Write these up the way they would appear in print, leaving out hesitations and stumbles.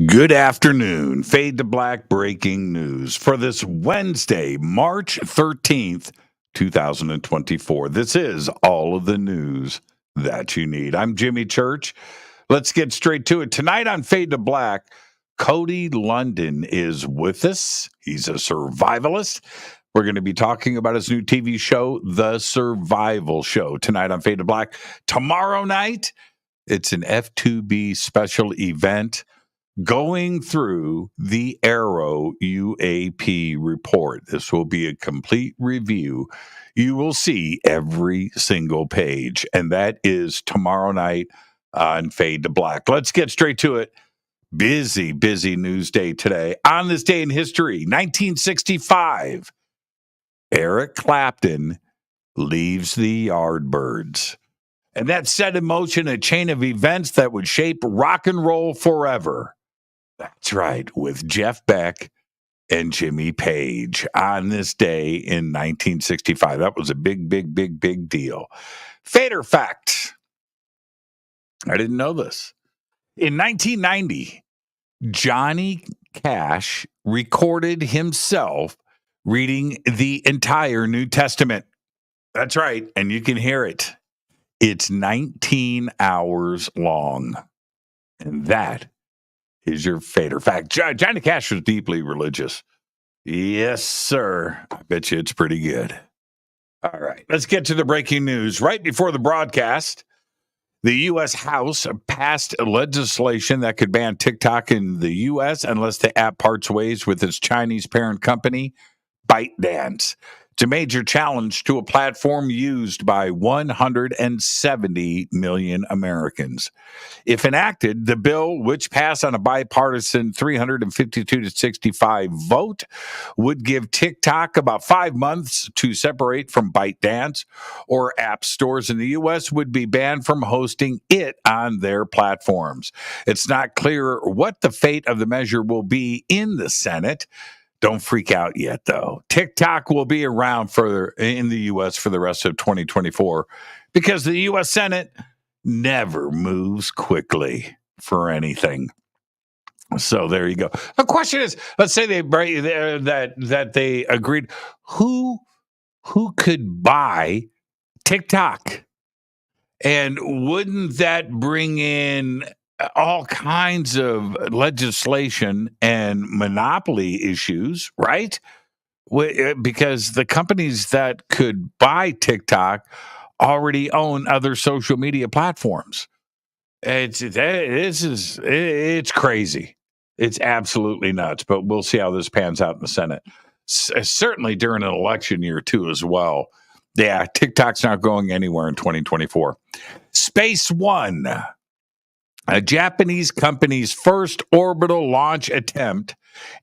Good afternoon. Fade to Black breaking news for this Wednesday, March 13th, 2024. This is all of the news that you need. I'm Jimmy Church. Let's get straight to it. Tonight on Fade to Black, Cody London is with us. He's a survivalist. We're going to be talking about his new TV show, The Survival Show, tonight on Fade to Black. Tomorrow night, it's an F2B special event going through the Aero UAP report. This will be a complete review. You will see every single page, and that is tomorrow night on Fade to Black. Let's get straight to it. Busy news day today. On this day in history, 1965, Eric Clapton leaves the Yardbirds. And that set in motion a chain of events that would shape rock and roll forever. That's right, with Jeff Beck and Jimmy Page on this day in 1965. That was a big deal. Fader fact. I didn't know this. In 1990, Johnny Cash recorded himself reading the entire New Testament. That's right, and you can hear it. It's 19 hours long. And that is your fader fact. Johnny Cash was deeply religious. Yes, sir. I bet you it's pretty good. All right, let's get to the breaking news. Right before the broadcast, the U.S. House passed legislation that could ban TikTok in the U.S. unless the app parts ways with its Chinese parent company, ByteDance. It's a major challenge to a platform used by 170 million Americans. If enacted, the bill, which passed on a bipartisan 352 to 65 vote, would give TikTok about 5 months to separate from ByteDance, or app stores in the U.S. would be banned from hosting it on their platforms. It's not clear what the fate of the measure will be in the Senate. Don't freak out yet, though. TikTok will be around in the U.S. for the rest of 2024 because the U.S. Senate never moves quickly for anything. So there you go. The question is, let's say that they agreed. Who could buy TikTok? And wouldn't that bring in all kinds of legislation and monopoly issues, right? Because the companies that could buy TikTok already own other social media platforms. It's crazy. It's absolutely nuts, but we'll see how this pans out in the Senate. Certainly during an election year too, as well. Yeah, TikTok's not going anywhere in 2024. Space One, a Japanese company's first orbital launch attempt,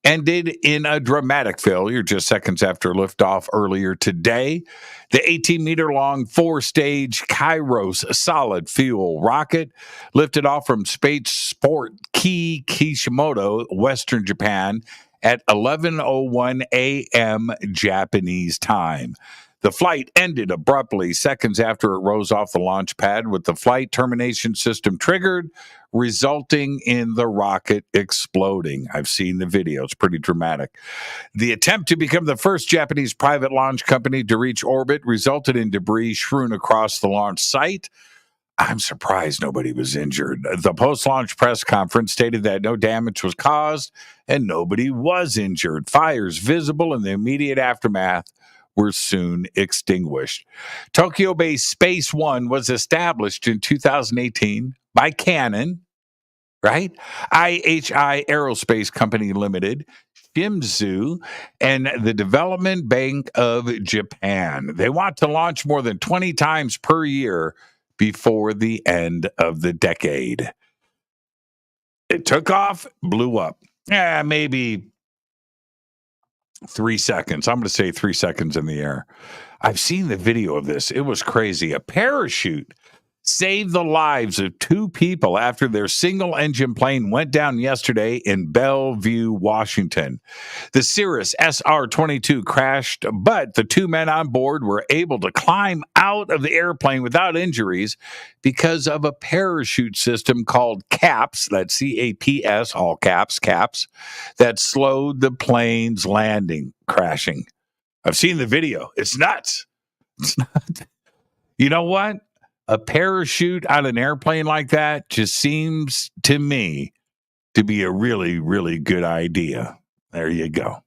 ended in a dramatic failure just seconds after liftoff earlier today. The 18-meter-long four-stage Kairos solid-fuel rocket lifted off from Spaceport Kishimoto, Western Japan, at 11:01 a.m. Japanese time. The flight ended abruptly seconds after it rose off the launch pad, with the flight termination system triggered, resulting in the rocket exploding. I've seen the video. It's pretty dramatic. The attempt to become the first Japanese private launch company to reach orbit resulted in debris strewn across the launch site. I'm surprised nobody was injured. The post-launch press conference stated that no damage was caused and nobody was injured. Fires visible in the immediate aftermath were soon extinguished. Tokyo-based Space One was established in 2018 by Canon, right? IHI Aerospace Company Limited, Shimizu, and the Development Bank of Japan. They want to launch more than 20 times per year before the end of the decade. It took off, blew up. Maybe 3 seconds. I'm going to say 3 seconds in the air. I've seen the video of this. It was crazy. A parachute saved the lives of two people after their single-engine plane went down yesterday in Bellevue, Washington. The Cirrus SR-22 crashed, but the two men on board were able to climb out of the airplane without injuries because of a parachute system called CAPS, that's C-A-P-S, all caps, CAPS, that slowed the plane's landing, crashing. I've seen the video. It's nuts. It's nuts. You know what? A parachute on an airplane like that just seems to me to be a really, really good idea. There you go.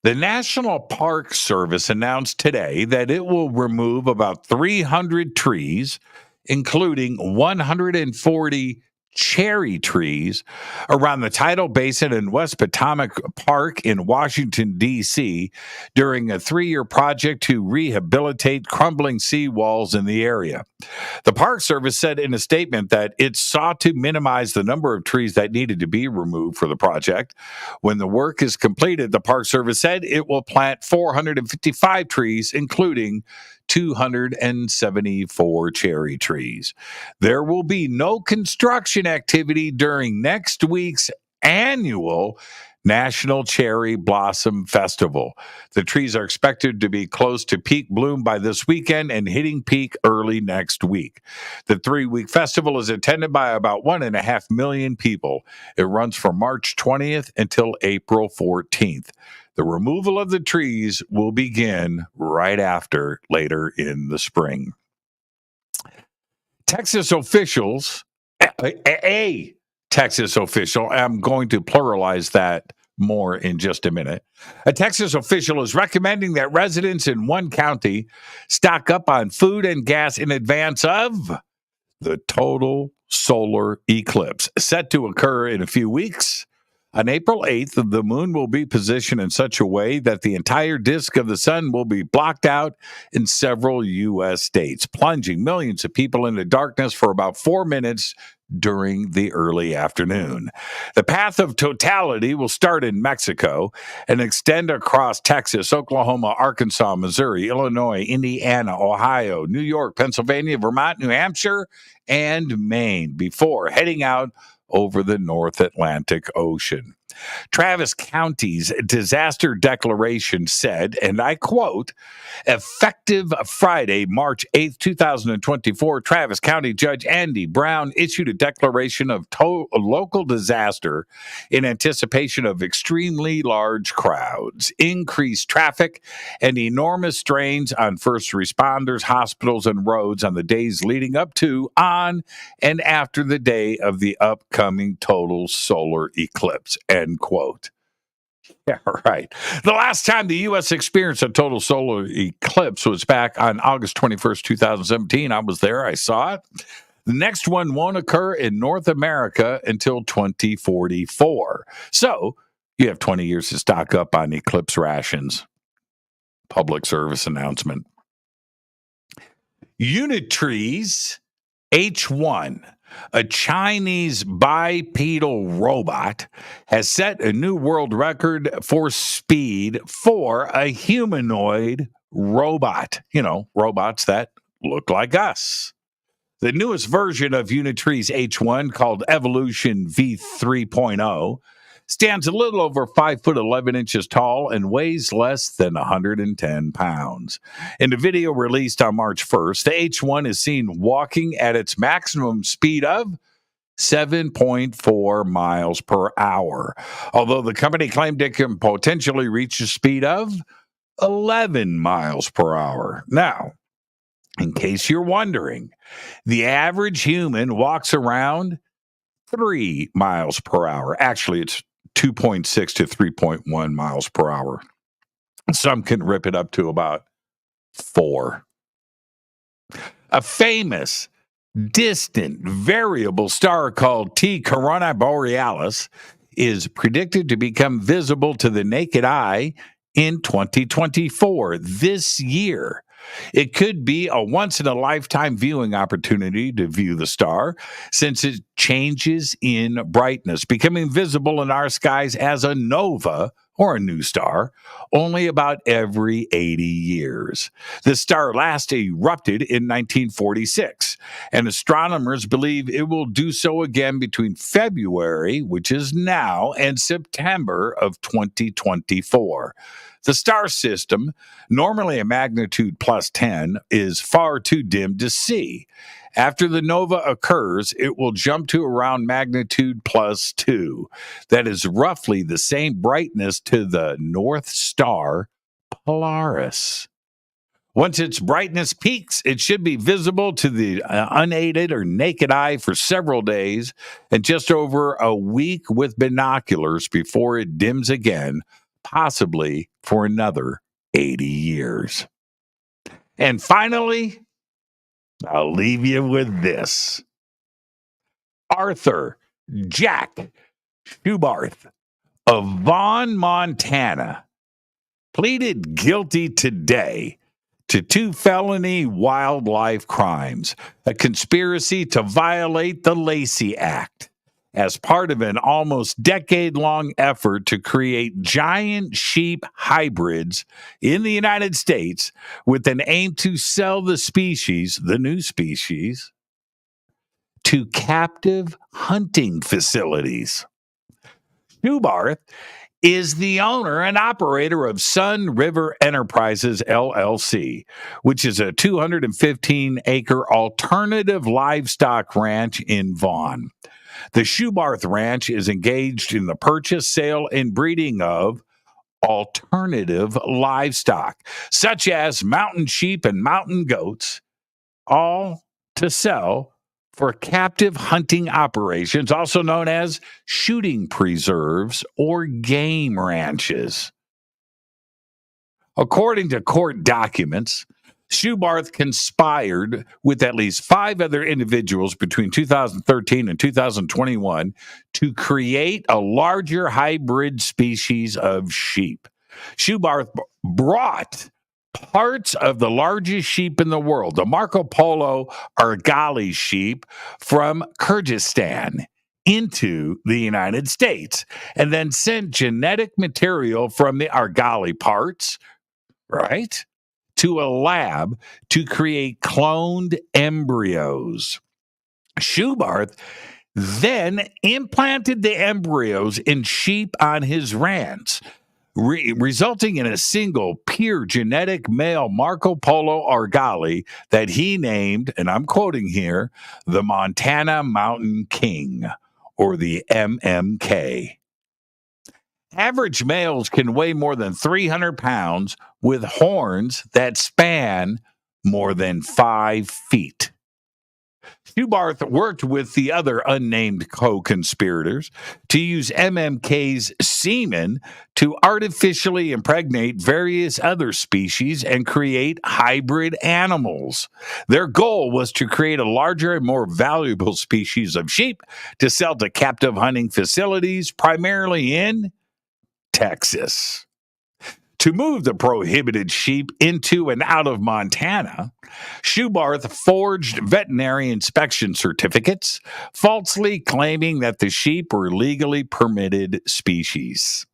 The National Park Service announced today that it will remove about 300 trees, including 140 cherry trees around the tidal basin in West Potomac Park in Washington, D.C., during a 3-year project to rehabilitate crumbling seawalls in the area. The Park Service said in a statement that it sought to minimize the number of trees that needed to be removed for the project. When the work is completed, the Park Service said it will plant 455 trees, including 274 cherry trees. There will be no construction activity during next week's annual National Cherry Blossom Festival. The trees are expected to be close to peak bloom by this weekend and hitting peak early next week. The 3-week festival is attended by about 1.5 million people. It runs from March 20th until April 14th. The removal of the trees will begin right after, later in the spring. Texas officials, a Texas official, I'm going to pluralize that more in just a minute. A Texas official is recommending that residents in one county stock up on food and gas in advance of the total solar eclipse set to occur in a few weeks. On April 8th, the moon will be positioned in such a way that the entire disk of the sun will be blocked out in several U.S. states, plunging millions of people into darkness for about 4 minutes during the early afternoon. The path of totality will start in Mexico and extend across Texas, Oklahoma, Arkansas, Missouri, Illinois, Indiana, Ohio, New York, Pennsylvania, Vermont, New Hampshire, and Maine before heading out over the North Atlantic Ocean. Travis County's disaster declaration said, and I quote, effective Friday, March 8th, 2024, Travis County Judge Andy Brown issued a declaration of local disaster in anticipation of extremely large crowds, increased traffic, and enormous strains on first responders, hospitals, and roads on the days leading up to, on, and after the day of the upcoming total solar eclipse, end quote. Yeah, right. The last time the U.S. experienced a total solar eclipse was back on August 21st, 2017. I was there. I saw it. The next one won't occur in North America until 2044. So you have 20 years to stock up on eclipse rations. Public service announcement. Unitree's H1, a Chinese bipedal robot, has set a new world record for speed for a humanoid robot. You know, robots that look like us. The newest version of Unitree's H1, called Evolution V3.0, stands a little over 5 foot 11 inches tall and weighs less than 110 pounds. In the video released on March 1st, the H1 is seen walking at its maximum speed of 7.4 miles per hour, although the company claimed it can potentially reach a speed of 11 miles per hour. Now, in case you're wondering, the average human walks around 3 miles per hour. Actually, it's 2.6 to 3.1 miles per hour. Some can rip it up to about 4. A famous distant variable star called T Caroni Borealis is predicted to become visible to the naked eye in 2024, this year. It could be a once-in-a-lifetime viewing opportunity to view the star, since it changes in brightness, becoming visible in our skies as a nova or a new star, only about every 80 years. The star last erupted in 1946, and astronomers believe it will do so again between February, which is now, and September of 2024. The star system, normally a magnitude plus 10, is far too dim to see. After the nova occurs, it will jump to around magnitude plus 2. That is roughly the same brightness to the North Star Polaris. Once its brightness peaks, it should be visible to the unaided or naked eye for several days and just over a week with binoculars before it dims again, possibly for another 80 years. And finally, I'll leave you with this. Arthur Jack Schubarth of Vaughn, Montana, pleaded guilty today to 2 felony wildlife crimes, a conspiracy to violate the Lacey Act, as part of an almost decade-long effort to create giant sheep hybrids in the United States with an aim to sell the new species, to captive hunting facilities. Schubarth is the owner and operator of Sun River Enterprises, LLC, which is a 215-acre alternative livestock ranch in Vaughn. The Schubarth Ranch is engaged in the purchase, sale, and breeding of alternative livestock, such as mountain sheep and mountain goats, all to sell for captive hunting operations, also known as shooting preserves or game ranches. According to court documents, Schubarth conspired with at least 5 other individuals between 2013 and 2021 to create a larger hybrid species of sheep. Schubarth brought parts of the largest sheep in the world, the Marco Polo Argali sheep from Kyrgyzstan, into the United States, and then sent genetic material from the Argali parts, right, to a lab to create cloned embryos. Schubarth then implanted the embryos in sheep on his ranch, resulting in a single pure genetic male Marco Polo Argali that he named, and I'm quoting here, the Montana Mountain King, or the MMK. Average males can weigh more than 300 pounds with horns that span more than 5 feet. Schubarth worked with the other unnamed co-conspirators to use MMK's semen to artificially impregnate various other species and create hybrid animals. Their goal was to create a larger and more valuable species of sheep to sell to captive hunting facilities, primarily in Texas. To move the prohibited sheep into and out of Montana, Schubarth forged veterinary inspection certificates, falsely claiming that the sheep were legally permitted species.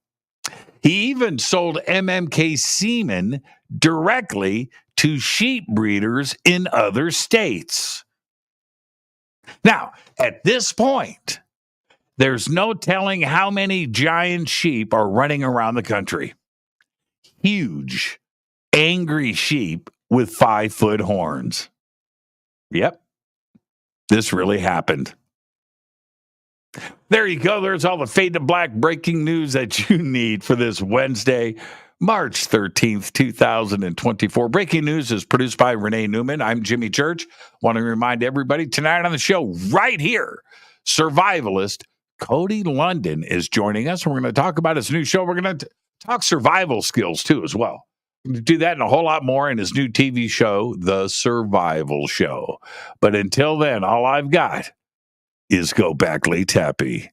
He even sold MMK semen directly to sheep breeders in other states. Now, at this point, there's no telling how many giant sheep are running around the country. Huge, angry sheep with 5-foot horns. Yep, this really happened. There you go. There's all the Fade to Black breaking news that you need for this Wednesday, March 13th, 2024. Breaking news is produced by Renee Neumann. I'm Jimmy Church. Want to remind everybody tonight on the show right here, survivalist Cody London is joining us. We're going to talk about his new show. We're going to talk survival skills, too, as well. We'll do that and a whole lot more in his new TV show, The Survival Show. But until then, all I've got is Go Back Lay Tappy.